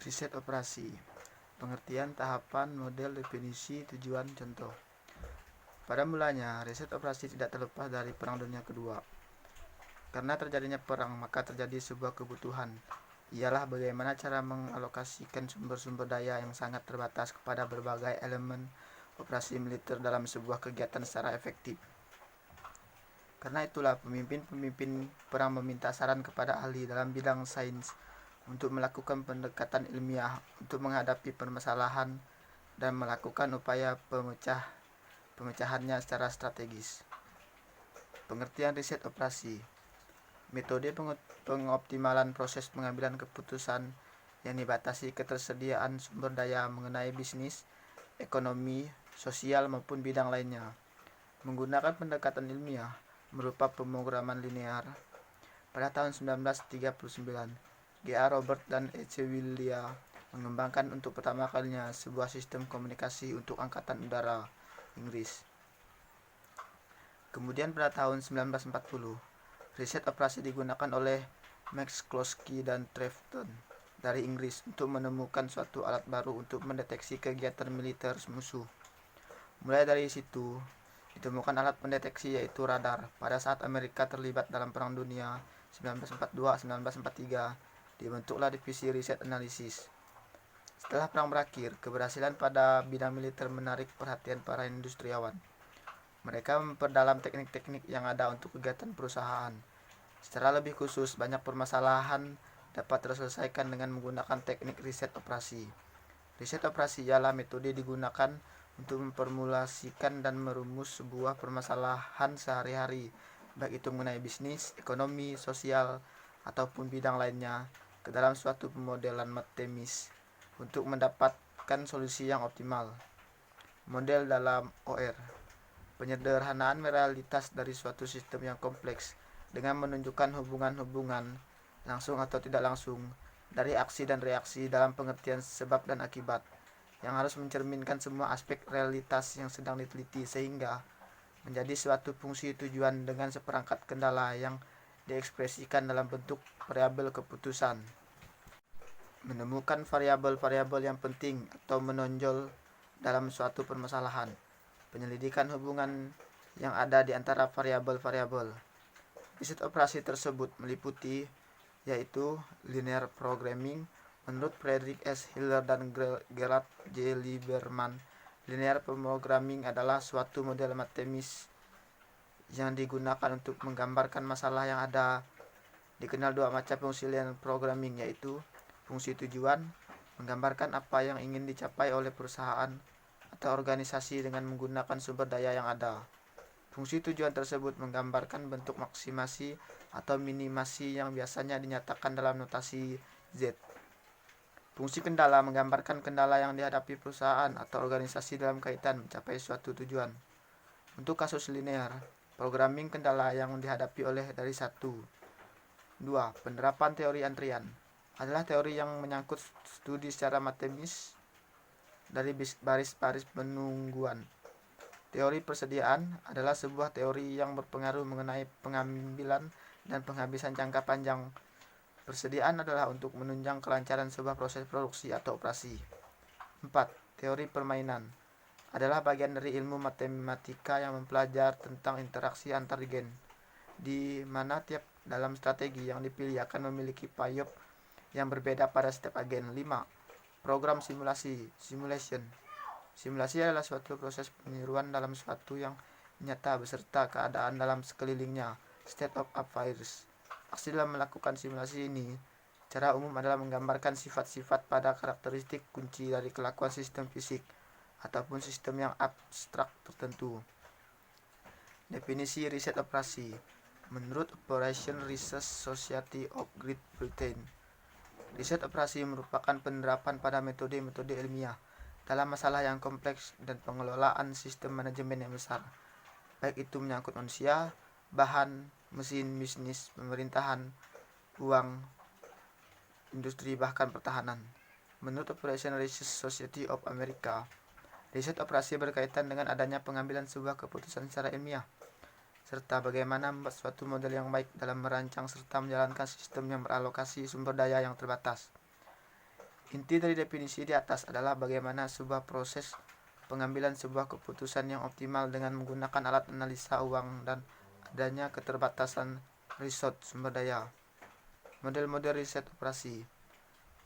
Riset operasi. Pengertian, tahapan, model, definisi, tujuan, contoh. Pada mulanya, riset operasi tidak terlepas dari Perang Dunia Kedua. Karena terjadinya perang, maka terjadi sebuah kebutuhan, ialah bagaimana cara mengalokasikan sumber-sumber daya yang sangat terbatas kepada berbagai elemen operasi militer dalam sebuah kegiatan secara efektif. Karena itulah pemimpin-pemimpin perang meminta saran kepada ahli dalam bidang sains untuk melakukan pendekatan ilmiah untuk menghadapi permasalahan dan melakukan upaya pemecahannya secara strategis. Pengertian riset operasi. Metode pengoptimalan proses pengambilan keputusan yang dibatasi ketersediaan sumber daya mengenai bisnis, ekonomi, sosial maupun bidang lainnya. Menggunakan pendekatan ilmiah berupa pemrograman linear. Pada tahun 1939, G.A. Robert dan E.C. Willia mengembangkan untuk pertama kalinya sebuah sistem komunikasi untuk Angkatan Udara Inggris. Kemudian pada tahun 1940, riset operasi digunakan oleh McCloskey dan Trefton dari Inggris untuk menemukan suatu alat baru untuk mendeteksi kegiatan militer musuh. Mulai dari situ, ditemukan alat pendeteksi yaitu radar. Pada saat Amerika terlibat dalam Perang Dunia 1942-1943, dibentuklah divisi riset analisis. Setelah perang berakhir, keberhasilan pada bidang militer menarik perhatian para industriawan. Mereka memperdalam teknik-teknik yang ada untuk kegiatan perusahaan. Secara lebih khusus, banyak permasalahan dapat terselesaikan dengan menggunakan teknik riset operasi. Riset operasi ialah metode digunakan untuk memformulasikan dan merumus sebuah permasalahan sehari-hari, baik itu mengenai bisnis, ekonomi, sosial, ataupun bidang lainnya, ke dalam suatu pemodelan matematis untuk mendapatkan solusi yang optimal. Model dalam OR. Penyederhanaan realitas dari suatu sistem yang kompleks dengan menunjukkan hubungan-hubungan langsung atau tidak langsung dari aksi dan reaksi dalam pengertian sebab dan akibat yang harus mencerminkan semua aspek realitas yang sedang diteliti sehingga menjadi suatu fungsi tujuan dengan seperangkat kendala yang diekspresikan dalam bentuk variabel keputusan. Menemukan variabel-variabel yang penting atau menonjol dalam suatu permasalahan. Penyelidikan hubungan yang ada di antara variabel-variabel. Riset operasi tersebut meliputi yaitu linear programming. Menurut Friedrich S. Hiller dan Gerard J. Lieberman, linear programming adalah suatu model matematis yang digunakan untuk menggambarkan masalah yang ada. Dikenal dua macam fungsi linear programming, yaitu fungsi tujuan, menggambarkan apa yang ingin dicapai oleh perusahaan atau organisasi dengan menggunakan sumber daya yang ada. Fungsi tujuan tersebut menggambarkan bentuk maksimasi atau minimasi yang biasanya dinyatakan dalam notasi Z. Fungsi kendala menggambarkan kendala yang dihadapi perusahaan atau organisasi dalam kaitan mencapai suatu tujuan. Untuk kasus linear programming, kendala yang dihadapi oleh dari 1. 2. Penerapan teori antrian adalah teori yang menyangkut studi secara matematis dari baris-baris penungguan. Teori persediaan adalah sebuah teori yang berpengaruh mengenai pengambilan dan penghabisan jangka panjang. Persediaan adalah untuk menunjang kelancaran sebuah proses produksi atau operasi. 4. Teori permainan adalah bagian dari ilmu matematika yang mempelajari tentang interaksi antar gen, di mana tiap dalam strategi yang dipilih akan memiliki payoff yang berbeda pada setiap agen. 5. Program simulasi simulation. Simulasi adalah suatu proses peniruan dalam suatu yang nyata beserta keadaan dalam sekelilingnya, state of affairs. Aksi dalam melakukan simulasi ini secara umum adalah menggambarkan sifat-sifat pada karakteristik kunci dari kelakuan sistem fisik ataupun sistem yang abstrak tertentu. Definisi riset operasi. Menurut Operation Research Society of Great Britain, riset operasi merupakan penerapan pada metode-metode ilmiah dalam masalah yang kompleks dan pengelolaan sistem manajemen yang besar, baik itu menyangkut manusia, bahan, mesin, bisnis, pemerintahan, uang, industri, bahkan pertahanan. Menurut Operation Research Society of America, riset operasi berkaitan dengan adanya pengambilan sebuah keputusan secara ilmiah, serta bagaimana membuat suatu model yang baik dalam merancang serta menjalankan sistem yang beralokasi sumber daya yang terbatas. Inti dari definisi di atas adalah bagaimana sebuah proses pengambilan sebuah keputusan yang optimal dengan menggunakan alat analisa uang dan adanya keterbatasan riset sumber daya. Model-model riset operasi.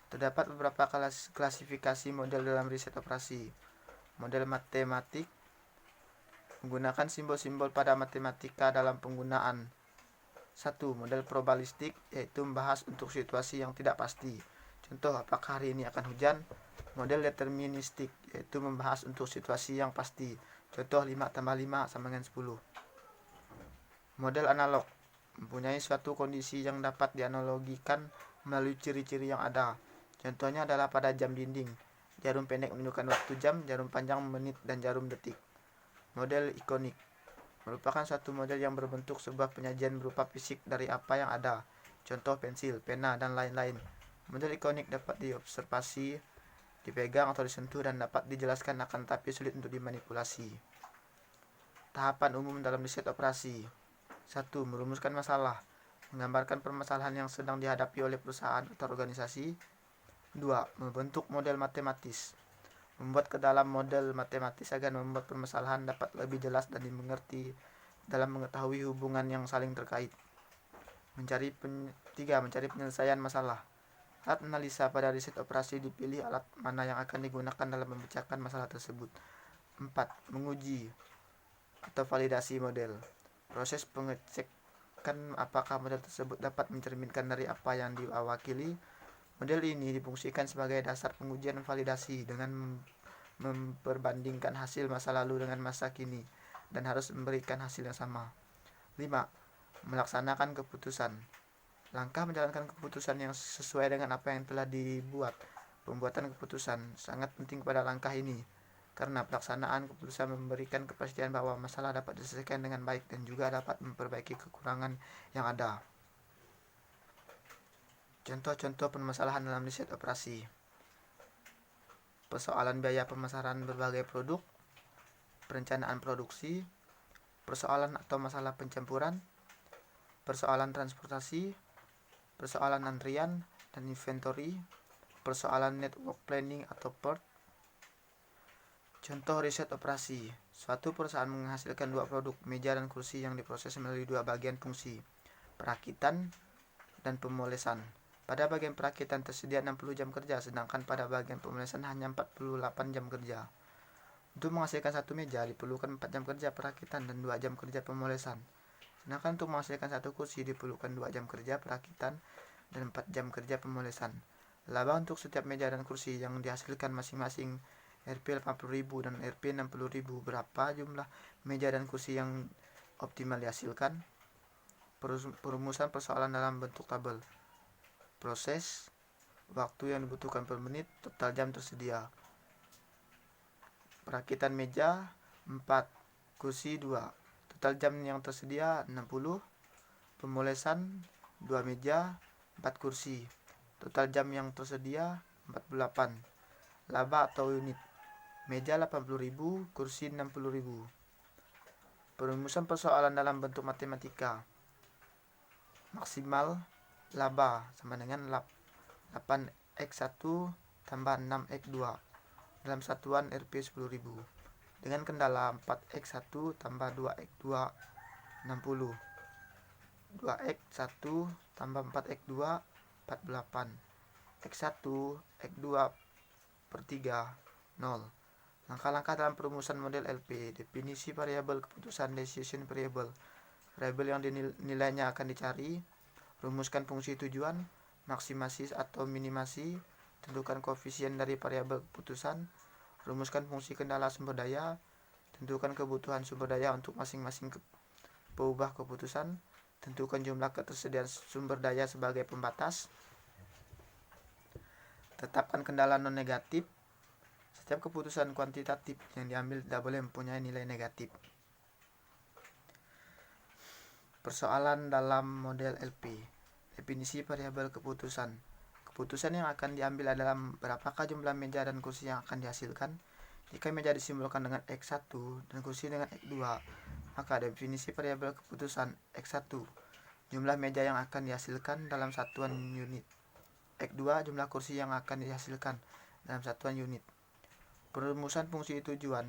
Terdapat beberapa klasifikasi model dalam riset operasi. Model matematik menggunakan simbol-simbol pada matematika dalam penggunaan. 1. Model probabilistik, yaitu membahas untuk situasi yang tidak pasti. Contoh, apakah hari ini akan hujan? Model deterministik, yaitu membahas untuk situasi yang pasti. Contoh, 5 tambah 5 sama dengan 10. Model analog, mempunyai suatu kondisi yang dapat dianalogikan melalui ciri-ciri yang ada. Contohnya adalah pada jam dinding. Jarum pendek menunjukkan waktu jam, jarum panjang menit, dan jarum detik. Model ikonik merupakan suatu model yang berbentuk sebuah penyajian berupa fisik dari apa yang ada. Contoh pensil, pena, dan lain-lain. Model ikonik dapat diobservasi, dipegang atau disentuh dan dapat dijelaskan akan tetapi sulit untuk dimanipulasi. Tahapan umum dalam riset operasi. 1. Merumuskan masalah, menggambarkan permasalahan yang sedang dihadapi oleh perusahaan atau organisasi. 2. Membentuk model matematis, membuat ke dalam model matematis agar membuat permasalahan dapat lebih jelas dan dimengerti dalam mengetahui hubungan yang saling terkait. 3. Mencari penyelesaian masalah. Alat analisa pada riset operasi dipilih alat mana yang akan digunakan dalam memecahkan masalah tersebut. 4. Menguji atau validasi model. Proses pengecekan apakah model tersebut dapat mencerminkan dari apa yang diwakili. Model ini difungsikan sebagai dasar pengujian validasi dengan memperbandingkan hasil masa lalu dengan masa kini dan harus memberikan hasil yang sama. 5. Melaksanakan keputusan. Langkah menjalankan keputusan yang sesuai dengan apa yang telah dibuat. Pembuatan keputusan sangat penting pada langkah ini karena pelaksanaan keputusan memberikan kepastian bahwa masalah dapat diselesaikan dengan baik dan juga dapat memperbaiki kekurangan yang ada. Contoh-contoh permasalahan dalam riset operasi. Persoalan biaya pemasaran berbagai produk, perencanaan produksi, persoalan atau masalah pencampuran, persoalan transportasi, persoalan antrian dan inventory, persoalan network planning atau PERT. Contoh riset operasi. Suatu perusahaan menghasilkan 2 produk, meja dan kursi yang diproses melalui 2 bagian fungsi, perakitan dan pemolesan. Pada bagian perakitan tersedia 60 jam kerja, sedangkan pada bagian pemolesan hanya 48 jam kerja. Untuk menghasilkan satu meja diperlukan 4 jam kerja perakitan dan 2 jam kerja pemolesan. Sedangkan untuk menghasilkan satu kursi diperlukan 2 jam kerja perakitan dan 4 jam kerja pemolesan. Laba untuk setiap meja dan kursi yang dihasilkan masing-masing Rp 80.000 dan Rp 60.000. Berapa jumlah meja dan kursi yang optimal dihasilkan? Perumusan persoalan dalam bentuk tabel. Proses, waktu yang dibutuhkan per menit, total jam tersedia. Perakitan meja 4, kursi 2, total jam yang tersedia 60. Pemolesan 2 meja, 4 kursi, total jam yang tersedia 48. Laba atau unit, meja 80.000, kursi 60.000. Perumusan persoalan dalam bentuk matematika. Maksimal laba sama dengan 8x1 tambah 6x2 dalam satuan Rp 10.000 dengan kendala 4x1 tambah 2x2 60, 2x1 tambah 4x2 48, x1 x2 per 3 0. Langkah-langkah dalam perumusan model LP. Definisi variabel keputusan, decision variable, variabel yang nilainya akan dicari. Rumuskan fungsi tujuan, maksimasi atau minimasi, tentukan koefisien dari variabel keputusan, rumuskan fungsi kendala sumber daya, tentukan kebutuhan sumber daya untuk masing-masing peubah keputusan, tentukan jumlah ketersediaan sumber daya sebagai pembatas, tetapkan kendala non-negatif. Setiap keputusan kuantitatif yang diambil tidak boleh mempunyai nilai negatif. Persoalan dalam model LP. Definisi variabel keputusan. Keputusan yang akan diambil adalah berapakah jumlah meja dan kursi yang akan dihasilkan. Jika meja disimbolkan dengan X1 dan kursi dengan X2, maka definisi variabel keputusan X1, jumlah meja yang akan dihasilkan dalam satuan unit. X2 jumlah kursi yang akan dihasilkan dalam satuan unit. Perumusan fungsi tujuan.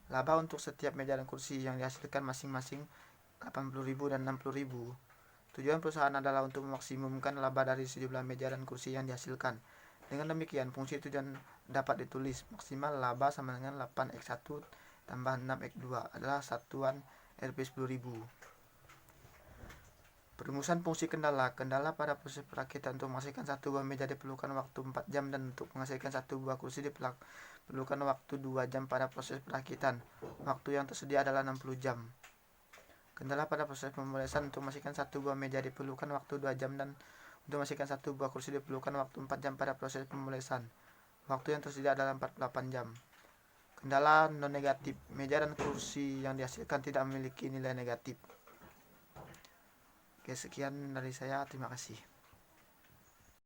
Laba untuk setiap meja dan kursi yang dihasilkan masing-masing 80.000 dan 60.000. Tujuan perusahaan adalah untuk memaksimumkan laba dari sejumlah meja dan kursi yang dihasilkan. Dengan demikian, fungsi tujuan dapat ditulis maksimal laba sama dengan 8x1 tambah 6x2 adalah satuan Rp 10.000. Perumusan fungsi kendala. Kendala pada proses perakitan. Untuk menghasilkan satu buah meja diperlukan waktu 4 jam dan untuk menghasilkan satu buah kursi diperlukan waktu 2 jam pada proses perakitan. Waktu yang tersedia adalah 60 jam. Kendala pada proses pemolesan. Untuk menghasilkan satu buah meja diperlukan waktu 2 jam dan untuk menghasilkan satu buah kursi diperlukan waktu 4 jam pada proses pemolesan. Waktu yang tersedia adalah 48 jam. Kendala non-negatif. Meja dan kursi yang dihasilkan tidak memiliki nilai negatif. Oke, sekian dari saya. Terima kasih.